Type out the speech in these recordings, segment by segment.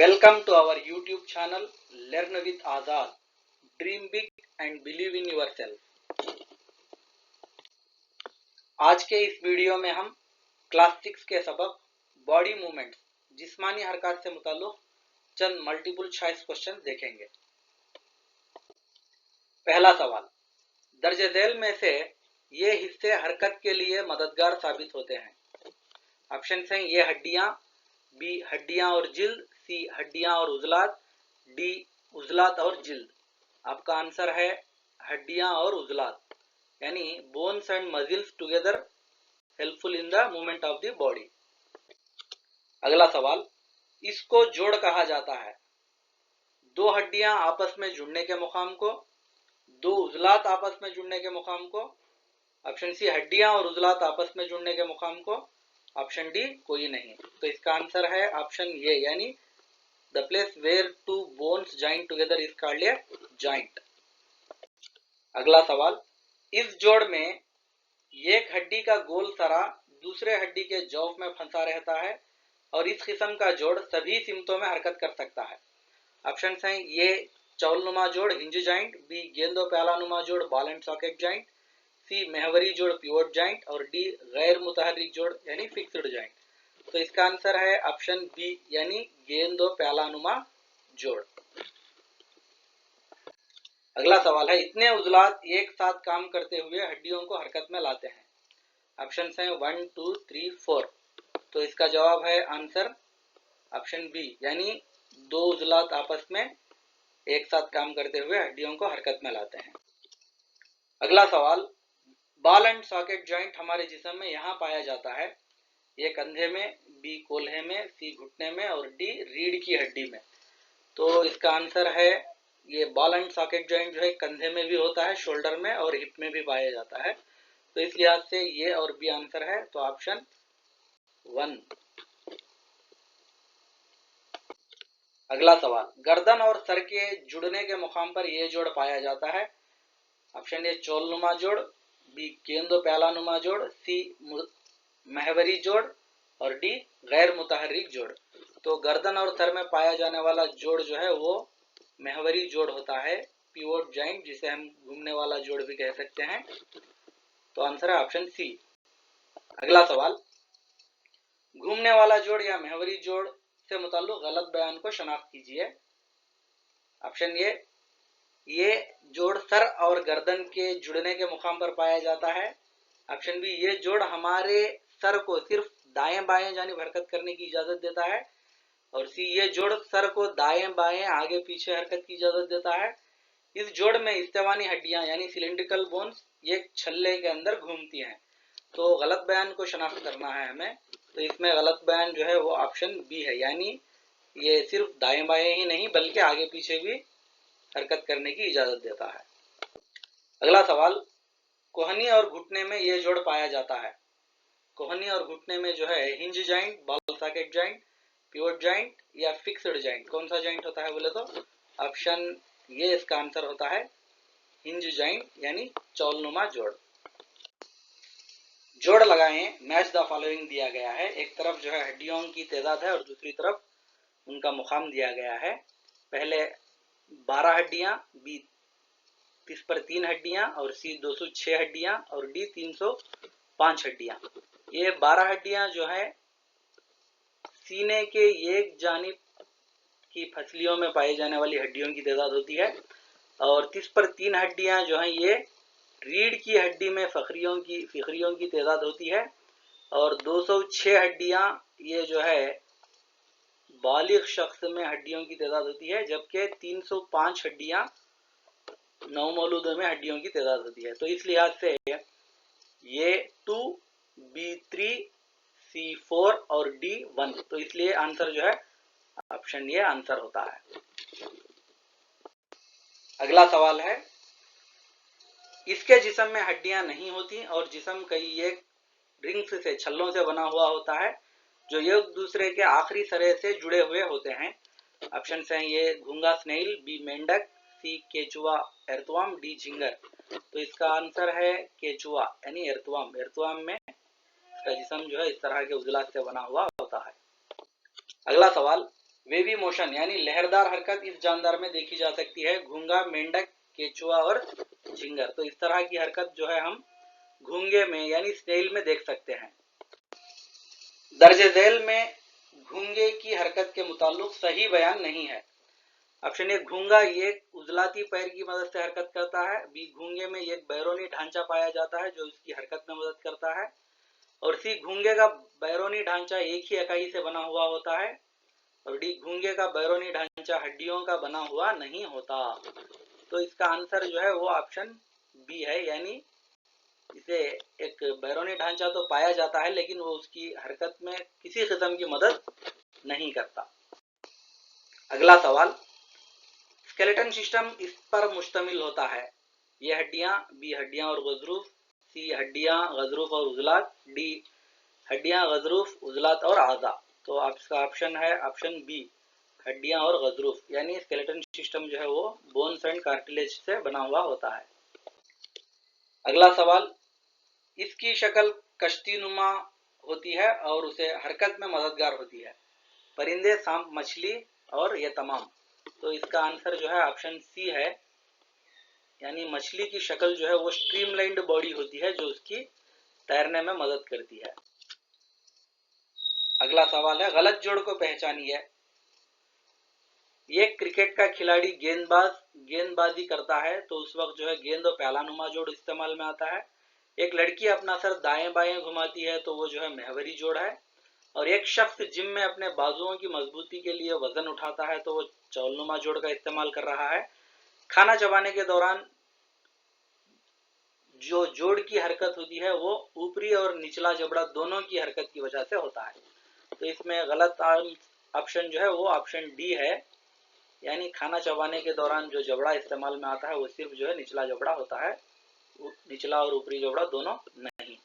Welcome to our YouTube channel Learn with Azad. Dream big and believe in yourself. आज के इस video में हम क्लास 6 के सबक बॉडी मूवमेंट्स जिस्मानी हरकत से मुताल्लुक चंद मल्टीपल चॉइस क्वेश्चन देखेंगे। पहला सवाल, दर्ज झेल में से ये हिस्से हरकत के लिए मददगार साबित होते हैं। ऑप्शन हैं ये हड्डियां, बी हड्डियां और जिल्द, सी हड्डियां और उजलात, डी उजलात और जिल्द। आपका आंसर है हड्डियां और उजलात, यानी bones and muscles together helpful in the movement of the body. अगला सवाल, इसको जोड़ कहा जाता है। दो हड्डियां आपस में जुड़ने के मुकाम को, दो उजलात आपस में जुड़ने के मुकाम को। ऑप्शन सी हड्डियां और उजलात आपस में जुड़ने के मुकाम को। ऑप्शन डी कोई नहीं। तो इसका आंसर है ऑप्शन ए, यानी the place where two bones join together is called a joint. अगला सवाल, इस जोड़ में एक हड्डी का गोल सरा दूसरे हड्डी के जौफ में फंसा रहता है और इस किस्म का जोड़ सभी सिमतों में हरकत कर सकता है। ऑप्शन हैं ये चौलनुमा जोड़ हिंज जॉइंट, बी गेंदो प्यालानुमा जोड़ बॉल एंड सॉकेट जॉइंट, सी महवरी जोड़ पिवोट जॉइंट और डी गैर मुतहर्रिक जोड़ यानी फिक्स्ड जॉइंट। तो इसका आंसर है ऑप्शन बी, यानी गेंदो प्यालानुमा जोड़। अगला सवाल है, इतने उजलात एक साथ काम करते हुए हड्डियों को हरकत में लाते हैं। ऑप्शन हैं 1 2 3 4। तो इसका जवाब है आंसर ऑप्शन बी, यानी दो उजलात आपस में एक साथ काम करते हुए हड्डियों को हरकत में लाते हैं। अगला सवाल, बॉल एंड सॉकेट जॉइंट हमारे जिस्म में यहाँ पाया जाता है। ये कंधे में, बी कोल्हे में, सी घुटने में और डी रीढ़ की हड्डी में। तो इसका आंसर है ये बॉल एंड सॉकेट जॉइंट जो है कंधे में भी होता है, शोल्डर में और हिप में भी पाया जाता है। तो इस लिहाज से ये और बी आंसर है, तो ऑप्शन 1। अगला सवाल, गर्दन और सर के जुड़ने के मुकाम पर यह जोड़ पाया जाता है। ऑप्शन ए चोलनुमा जोड़, बी गेंदो प्यालानुमा जोड़, सी महवरी जोड़ और डी गैर मुतहर्रिक जोड़। तो गर्दन और सर में पाया जाने वाला जोड़ जो है वो महवरी जोड़ होता है, पिवोट जॉइंट, जिसे हम घूमने वाला जोड़ भी कह सकते हैं। तो आंसर है ऑप्शन सी। अगला सवाल, घूमने वाला जोड़ या महवरी जोड़ से मुताल्लिक गलत बयान को शनाख्त कीजिए। ऑप्शन ए, ये जोड़ सर और गर्दन के जुड़ने के मुकाम पर पाया जाता है। ऑप्शन बी, ये जोड़ हमारे सर को सिर्फ दाएं बाएं जानिब हरकत करने की इजाजत देता है। और सी, ये जोड़ सर को दाएं बाएं आगे पीछे हरकत की इजाजत देता है। इस जोड़ में इस्तेवानी हड्डियां यानी सिलिंड्रिकल बोन्स एक छल्ले के अंदर घूमती हैं। तो गलत बयान को शनाख्त करना है हमें। तो इसमें गलत बयान जो है वो ऑप्शन बी है, यानी ये सिर्फ दाएं बाएं ही नहीं बल्कि आगे पीछे भी हरकत करने की इजाजत देता है। अगला सवाल, कोहनी और घुटने में यह जोड़ पाया जाता है। कोहनी और घुटने में जो है hinge joint, ball socket joint, pivot joint या फिक्स्ड जॉइंट, कौन सा जॉइंट होता है बोले तो ऑप्शन ये इसका आंसर होता है हिंज जॉइंट, यानी चौलनुमा जोड़। जोड़ लगाएं, मैच द फॉलोइंग दिया गया है। एक तरफ जो है हड्डियों की तादाद है और दूसरी तरफ उनका मुकाम दिया गया है। पहले 12 हड्डियां, बी 30 पर 3 हड्डियां और सी 206 हड्डियां और डी 305 हड्डियां। ये 12 हड्डियां जो है सीने के एक जानिब की फसलियों में पाई जाने वाली हड्डियों की तादाद होती है और 30 पर 3 हड्डियां जो है ये रीढ़ की हड्डी में फिक्रियों की तादाद होती है और 206 हड्डियां ये जो है बालिग शख्स में हड्डियों की तादाद होती है, जबकि 305 हड्डियां नवमौलूदों में हड्डियों की तादाद होती है। तो इस लिहाज से ये 2, B3, C4 और D1। तो इसलिए आंसर जो है ऑप्शन ये आंसर होता है। अगला सवाल है, इसके जिस्म में हड्डियां नहीं होती और जिस्म कई एक रिंग्स से, छल्लों से बना हुआ होता है जो एक दूसरे के आखिरी सरे से जुड़े हुए होते हैं। ऑप्शन हैं ये घूंगा स्नेल, बी मेंढक, सी केचुआ एर्थवाम, डी झिंगर। तो इसका आंसर है केचुआ यानी एर्थवाम। एर्थवाम में इसका जिस्म जो है इस तरह के उजलात से बना हुआ होता है। अगला सवाल, वेवी मोशन यानी लहरदार हरकत इस जानदार में देखी जा सकती है, घूंगा, मेंढक, केचुआ और झिंगर। तो इस तरह की हरकत जो है हम घूंगे में यानी स्नेल में देख सकते हैं। दर्ज झेल में घूंगे की हरकत के मुताल्लिक सही बयान नहीं है। ऑप्शन ए, घूंगा एक उजलाती पैर की मदद से हरकत करता है। बी, घूंगे में एक बैरोनी ढांचा पाया जाता है जो इसकी हरकत में मदद करता है। और सी, घूंगे का बैरोनी ढांचा एक ही इकाई से बना हुआ होता है। और डी, घूंगे का बैरोनी ढांचा हड्डियों का बना हुआ नहीं होता। तो इसका आंसर जो है वो ऑप्शन बी है, यानी इसे एक बैरोनी ढांचा तो पाया जाता है लेकिन वो उसकी हरकत में किसी किस्म की मदद नहीं करता। अगला सवाल, स्केलेटन सिस्टम इस पर मुश्तमिल होता है। ये हड्डियां, बी हड्डियां और गजरूफ, सी हड्डियां, गजरूफ और उजलात, डी हड्डियां, गजरूफ, उजलात और आज़ा। तो आपका ऑप्शन है ऑप्शन बी, हड्डियां और गजरूफ, यानी स्केलेटन सिस्टम जो है वो बोन्स एंड कार्टिलेज से बना हुआ होता है। अगला सवाल, इसकी शक्ल कश्तीनुमा होती है और उसे हरकत में मददगार होती है। परिंदे, सांप, मछली और ये तमाम। तो इसका आंसर जो है ऑप्शन सी है, यानी मछली की शक्ल जो है वो स्ट्रीमलाइंड बॉडी होती है जो उसकी तैरने में मदद करती है। अगला सवाल है, गलत जोड़ को पहचानिए। एक क्रिकेट का खिलाड़ी गेंदबाजी करता है तो उस वक्त जो है गेंद और प्यालानुमा जोड़ इस्तेमाल में आता है। एक लड़की अपना सर दाएं बाएं घुमाती है तो वो जो है महवरी जोड़ है। और एक शख्स जिम में अपने बाजुओं की मजबूती के लिए वजन उठाता है तो वो चौलनुमा जोड़ का इस्तेमाल कर रहा है। खाना चबाने के दौरान जो जोड़ की हरकत होती है वो ऊपरी और निचला जबड़ा दोनों की हरकत की वजह से होता है। तो इसमें गलत ऑप्शन जो है वो ऑप्शन डी है, यानी खाना चबाने के दौरान जो जबड़ा इस्तेमाल में आता है वो सिर्फ जो है निचला जबड़ा होता है, निचला और ऊपरी जबड़ा दोनों नहीं।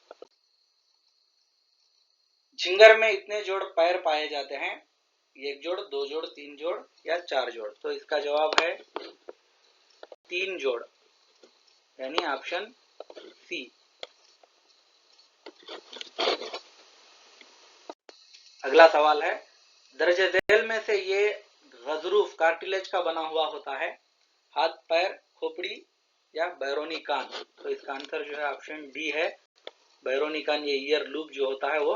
झिंगर में इतने जोड़ पैर पाए जाते हैं, एक जोड़, दो जोड़, तीन जोड़ या चार जोड़। तो इसका जवाब है तीन जोड़, यानी ऑप्शन सी। अगला सवाल है, दर्जे झेल में से ये गजरूफ कार्टिलेज का बना हुआ होता है, हाथ, पैर, खोपड़ी या बैरोनी कान। तो इसका आंसर जो है ऑप्शन डी है, बैरोनी कान। ये ईयर लूप जो होता है वो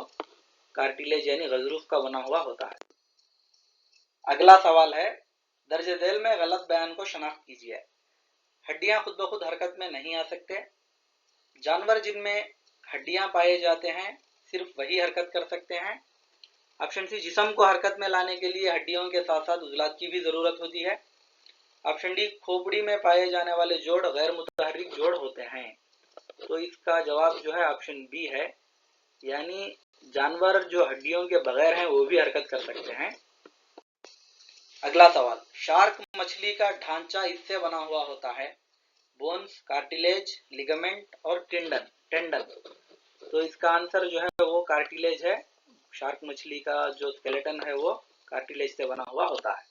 कार्टिलेज यानी गजरूफ का बना हुआ होता है। अगला सवाल है, दर्जे झेल में गलत बयान को शनाख्त कीजिए। हड्डियां खुद ब खुद हरकत में नहीं आ सकते। जानवर जिनमें हड्डियां पाए जाते हैं सिर्फ वही हरकत कर सकते हैं। ऑप्शन सी, जिस्म को हरकत में लाने के लिए हड्डियों के साथ साथ उजलात की भी जरूरत होती है। ऑप्शन डी, खोपड़ी में पाए जाने वाले जोड़ गैर मुतहर्रिक जोड़ होते हैं। तो इसका जवाब जो है ऑप्शन बी है, यानी जानवर जो हड्डियों के बगैर हैं वो भी हरकत कर सकते हैं। अगला सवाल, शार्क मछली का ढांचा इससे बना हुआ होता है, बोन्स, कार्टिलेज, लिगामेंट और टेंडन। तो इसका आंसर जो है वो कार्टिलेज है। शार्क मछली का जो स्केलेटन है वो कार्टिलेज से बना हुआ होता है।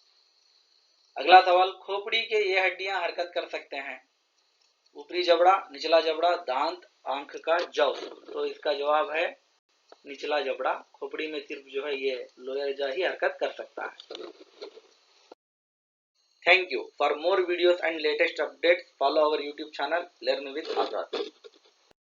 अगला सवाल, खोपड़ी के ये हड्डियां हरकत कर सकते हैं, ऊपरी जबड़ा, निचला जबड़ा, दांत, आंख का जौ। तो इसका जवाब है निचला जबड़ा। खोपड़ी में सिर्फ जो है ये लोअर जॉ ही हरकत कर सकता है। Thank you. For more videos and latest updates, follow our YouTube channel Learn with Azad.